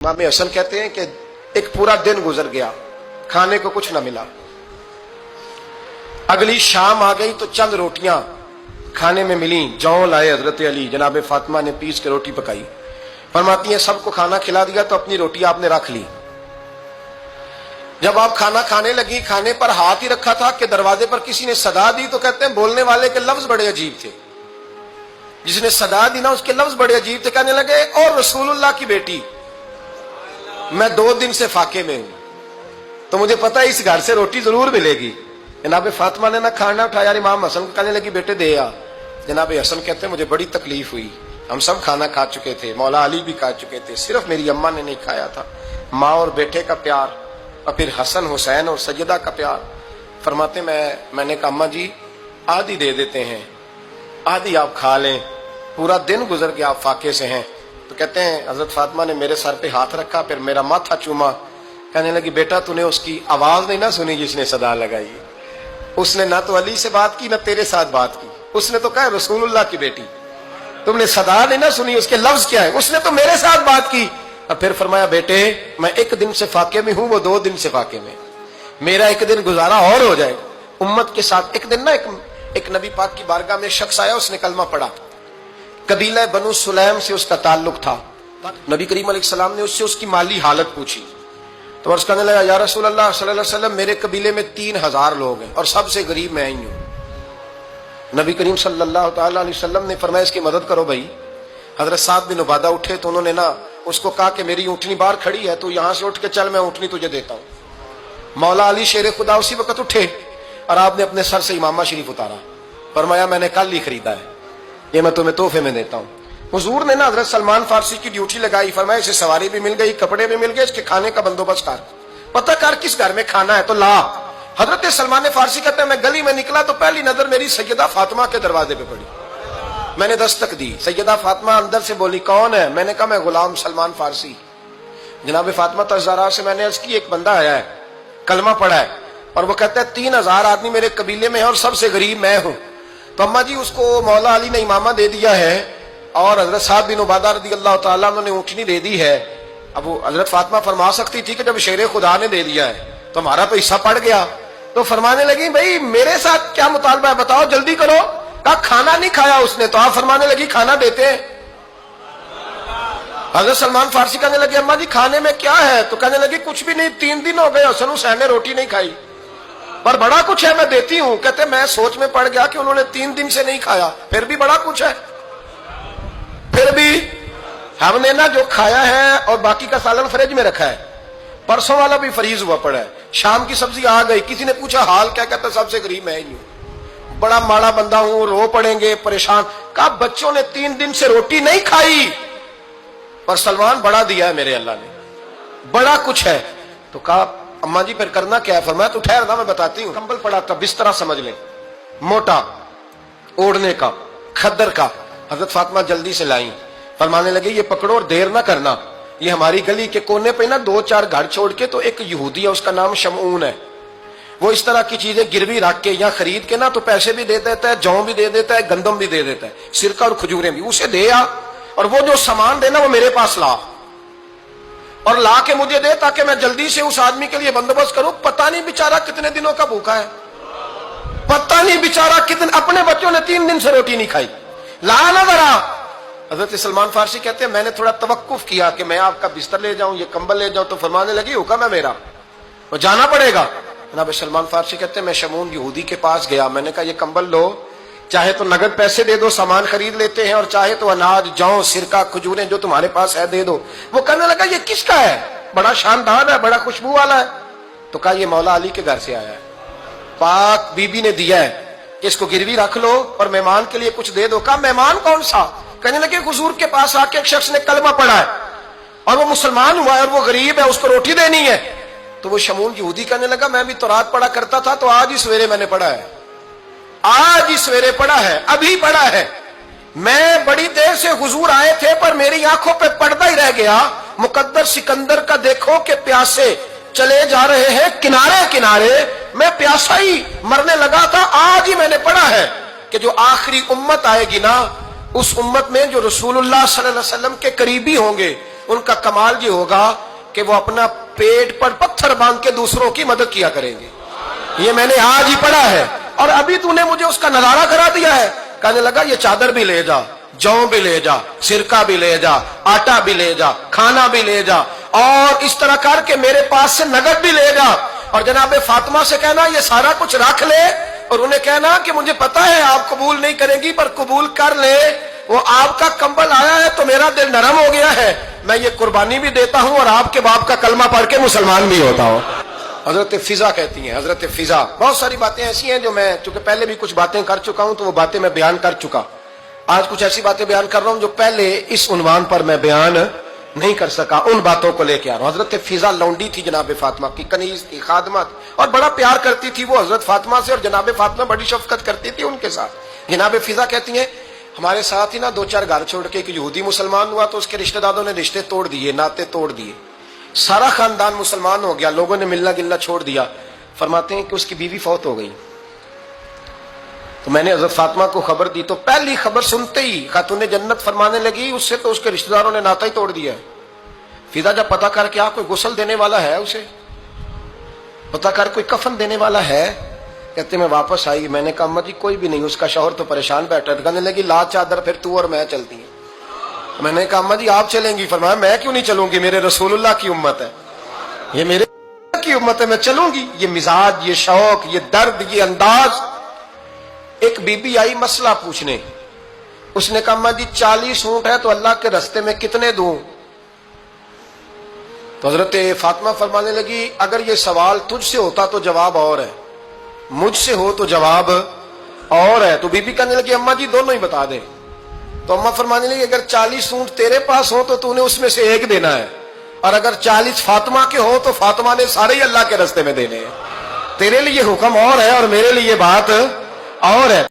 इमाम हसन कहते हैं कि एक पूरा दिन गुजर गया, खाने को कुछ ना मिला। अगली शाम आ गई तो चंद रोटियां खाने में मिली। जौ लाए हजरत अली, जनाब फातिमा ने पीस के रोटी पकाई। फरमाती हैं सबको खाना खिला दिया तो अपनी रोटी आपने रख ली। जब आप खाना खाने लगी, खाने पर हाथ ही रखा था कि दरवाजे पर किसी ने सदा दी। तो कहते हैं बोलने वाले के लफ्ज बड़े अजीब थे। जिसने सदा दी ना उसके लफ्ज बड़े अजीब थे। कहने लगे और रसूलुल्लाह की बेटी, मैं 2 दिन से फाके में हूं, तो मुझे पता है इस घर से रोटी जरूर मिलेगी। जनाब फातिमा ने ना खाना उठाया, इमाम हसन को कहने लगी बेटे दे आ। जनाब हसन कहते हैं मुझे बड़ी तकलीफ हुई, हम सब खाना खा चुके थे, मौला अली भी खा चुके थे, सिर्फ मेरी अम्मा ने नहीं खाया था। माँ और बेटे का प्यार और फिर हसन हुसैन और सैयदा का प्यार। फरमाते मैंने कहा अम्मा जी आधी दे देते हैं, आधी आप खा लें, पूरा दिन गुजर गया आप फाके से हैं। तो कहते हैं हजरत फातिमा ने मेरे सर पे हाथ रखा, फिर मेरा माथा चूमा। कहने लगी बेटा तूने उसकी आवाज नहीं ना सुनी जिसने सदा लगाई। उसने ना तो अली से बात की ना तेरे साथ बात की, उसने तो कहा रसूलुल्लाह की बेटी। तुमने सदा नहीं ना सुनी, उसके लफ्ज क्या है, उसने तो मेरे साथ बात की। और फिर फरमाया बेटे मैं 1 दिन से फाके में हूं, वो 2 दिन से फाके में, मेरा 1 दिन गुजारा और हो जाएगा उम्मत के साथ। एक दिन ना एक नबी पाक की बारगाह में शख्स आया, उसने कलमा पढ़ा। कबीला बनु सुलैम से उसका ताल्लुक था। नबी करीम अलैहिस्सलाम ने उससे उसकी माली हालत पूछी तो अर्ज करने लगा या रसूल अल्लाह सल्लल्लाहु अलैहि वसल्लम मेरे कबीले में 3000 लोग हैं और सबसे गरीब मैं ही हूं। नबी करीम सल्लल्लाहु अलैहि वसल्लम ने फरमाया इसकी मदद करो भाई। हजरत साद बिन उबादा उठे तो उन्होंने ना उसको कहा कि मेरी ऊँटनी बाहर खड़ी है, तो यहां से उठ के चल, मैं ऊँटनी तुझे देता हूं। मौला अली शेर खुदा उसी वक्त उठे और आपने अपने सर से इमामा शरीफ उतारा। फरमाया मैंने कल ही खरीदा है, ये मैं तुम्हें तोहफे में देता हूं। हुजूर ने ना हजरत सलमान फारसी की ड्यूटी लगाई। फरमाया इसे सवारी भी मिल गई, कपड़े भी मिल गए, इसके खाने का बंदोबस्त कर, पता कर किस घर में खाना है तो ला। हजरत सलमान फारसी कहते हैं मैं गली में निकला तो पहली नजर मेरी सैयदा फातिमा के दरवाजे पे पड़ी। मैंने दस्तक दी, सैयदा फातिमा अंदर से बोली कौन है? मैंने कहा मैं गुलाम सलमान फारसी। जनाब फातिमा तज़हरा से मैंने अर्ज की एक बंदा आया है, कलमा पढ़ा है और वो कहता है 3000 आदमी मेरे कबीले में है और सबसे गरीब मैं हूं। तो अम्मा जी उसको मौला अली ने इमामा दे दिया है और हजरत साद बिन उबादा रज़ियल्लाहु ताला अन्हु ने ऊँटनी दे दी है। अब वो हजरत फातिमा फरमा सकती थी कि जब शेर खुदा ने दे दिया है तो हमारा तो हिस्सा पड़ गया। तो फरमाने लगी भाई मेरे साथ क्या मुतालबा है बताओ, जल्दी करो। कहा खाना नहीं खाया उसने, तो आप फरमाने लगी खाना देते हैं। हजरत सलमान फारसी कहने लगे अम्मा जी खाने में क्या है? तो कहने लगी कुछ भी नहीं, 3 दिन हो गए हसन हुसैन ने रोटी नहीं खाई, पर बड़ा कुछ है मैं देती हूं। कहते मैं सोच में पड़ गया कि उन्होंने 3 दिन से नहीं खाया, फिर भी बड़ा कुछ है। फिर भी हमने ना जो खाया है और बाकी का सालन फ्रिज में रखा है, परसों वाला भी फ्रीज हुआ पड़ा है, शाम की सब्जी आ गई। किसी ने पूछा हाल क्या? कहता सबसे गरीब मैं ही हूं, बड़ा माड़ा बंदा हूं, रो पड़ेंगे परेशान। कहा बच्चों ने 3 दिन से रोटी नहीं खाई पर सलमान बड़ा दिया है मेरे अल्लाह ने, बड़ा कुछ है। तो कहा अम्मा जी फिर करना क्या है? फरमाया तो ठहर ना मैं बताती हूँ। कंबल पड़ा था, बिस्तरा समझ लें, मोटा ओढ़ने का, खद्दर का। हजरत फातिमा जल्दी से लाई, फरमाने लगे ये पकड़ो और देर ना करना। ये हमारी गली के कोने पे ना 2-4 घर छोड़ के तो एक यहूदी है, उसका नाम शमऊन है, वो इस तरह की चीजें गिरवी रख के या खरीद के ना तो पैसे भी दे देता है, जौ भी दे देता है, गंदम भी दे देता है, सिरका और खजूरें भी। उसे दे आ और वो जो सामान देना वो मेरे पास ला और ला के मुझे दे ताकि मैं जल्दी से उस आदमी के लिए बंदोबस्त करूं। पता नहीं बेचारा कितने दिनों का भूखा है, पता नहीं बेचारा कितने, अपने बच्चों ने 3 दिन से रोटी नहीं खाई, ला ना जरा। हजरत सलमान फारसी कहते हैं मैंने थोड़ा तवक्कुफ किया कि मैं आपका बिस्तर ले जाऊं, ये कंबल ले जाऊं। तो फरमाने लगी हुक्म है मेरा, वो जाना पड़ेगा। जनाब सलमान फारसी कहते हैं मैं शमून यहूदी के पास गया, मैंने कहा ये कंबल लो, चाहे तो नगद पैसे दे दो, सामान खरीद लेते हैं, और चाहे तो अनाज, जौ, सिरका, खजूरें जो तुम्हारे पास है दे दो। वो कहने लगा ये किसका है? बड़ा शानदार है, बड़ा खुशबू वाला है। तो कहा ये मौला अली के घर से आया है, पाक बीबी ने दिया है कि इसको गिरवी रख लो और मेहमान के लिए कुछ दे दो। कहा मेहमान कौन सा? कहने लगे हुजूर के पास आके एक शख्स ने कलमा पढ़ा है और वो मुसलमान हुआ है और वो गरीब है, उसको रोटी देनी है। तो वो शमून यहूदी कहने लगा मैं भी तो रात पढ़ा करता था, तो आज ही सवेरे मैंने पढ़ा है, आज ही सवेरे पढ़ा है, अभी पढ़ा है। मैं बड़ी देर से हुजूर आए थे पर मेरी आंखों पे पर्दा ही रह गया। मुकद्दर सिकंदर का देखो कि प्यासे चले जा रहे हैं किनारे किनारे, मैं प्यासा ही मरने लगा था, आज ही मैंने पढ़ा है कि जो आखिरी उम्मत आएगी ना, उस उम्मत में जो रसूलुल्लाह सल्लल्लाहु अलैहि वसल्लम के करीबी होंगे ان کا کمال یہ ہوگا کہ وہ اپنا پیٹ پر پتھر باندھ کے دوسروں کی مدد کیا کریں گے. یہ میں نے آج ہی پڑھا ہے اور ابھی تو نے مجھے اس کا نظارہ کرا دیا ہے. کہنے لگا یہ چادر بھی لے جا, جو بھی لے جا, سرکہ بھی لے جا, آٹا بھی لے جا, کھانا بھی لے جا, اور اس طرح کر کے میرے پاس سے نقد بھی لے جا, اور جناب فاطمہ سے کہنا یہ سارا کچھ رکھ لے, اور انہیں کہنا کہ مجھے پتا ہے آپ قبول نہیں کریں گی پر قبول کر لے, وہ آپ کا کمبل آیا ہے تو میرا دل نرم ہو گیا ہے, میں یہ قربانی بھی دیتا ہوں اور آپ کے باپ کا کلمہ پڑھ کے مسلمان بھی ہوتا ہوں. حضرت فضا کہتی ہیں, حضرت فضا. بہت ساری باتیں ایسی ہیں جو میں چونکہ پہلے بھی کچھ باتیں کر چکا ہوں تو وہ باتیں میں بیان کر چکا. آج کچھ ایسی باتیں بیان کر رہا ہوں جو پہلے اس عنوان پر میں بیان نہیں کر سکا, ان باتوں کو لے کے آ رہا ہوں. حضرت فضا لونڈی تھی جناب فاطمہ کی, کنیز تھی, خادمہ تھی, اور بڑا پیار کرتی تھی وہ حضرت فاطمہ سے, اور جناب فاطمہ بڑی شفقت کرتی تھی ان کے ساتھ. جناب فضا کہتی ہیں ہمارے ساتھ ہی نا 2-4 گھر چھوڑ کے ایک یہودی مسلمان ہوا تو اس کے رشتہ داروں نے رشتے توڑ دیے, ناطے توڑ دیے, سارا خاندان مسلمان ہو گیا, لوگوں نے ملنا گلنا چھوڑ دیا. فرماتے ہیں کہ اس کی بیوی فوت ہو گئی. تو میں نے حضرت فاطمہ کو خبر دی تو پہلی خبر سنتے ہی خاتون جنت فرمانے لگی اس سے تو اس کے رشتہ داروں نے ناطا ہی توڑ دیا ہے. فضا جب پتا کر کے کوئی غسل دینے والا ہے, اسے پتا کر کوئی کفن دینے والا ہے, کہتے میں واپس آئی. میں نے کہا اما جی کوئی بھی نہیں, اس کا شوہر تو پریشان بیٹھا ہے. کہنے لگی لا چادر پھر تو اور میں چلتی ہیں. میں نے کہا اما جی آپ چلیں گی. فرمایا میں کیوں نہیں چلوں گی, میرے رسول اللہ کی امت ہے, یہ میرے کی امت ہے, میں چلوں گی. یہ مزاج, یہ شوق, یہ درد, یہ انداز. ایک بی بی آئی مسئلہ پوچھنے, اس نے کہا اما جی 40 اونٹ ہے تو اللہ کے رستے میں کتنے دوں؟ تو حضرت فاطمہ فرمانے لگی اگر یہ سوال تجھ سے ہوتا تو جواب اور ہے, مجھ سے ہو تو جواب اور ہے. تو بی بی کہنے لگی اما جی دونوں ہی بتا دیں. تو اما فرمانے لگی اگر 40 اونٹ تیرے پاس ہو تو نے اس میں سے ایک دینا ہے, اور اگر 40 فاطمہ کے ہو تو فاطمہ نے سارے ہی اللہ کے رستے میں دینے ہیں. تیرے لیے حکم اور ہے اور میرے لیے بات اور ہے.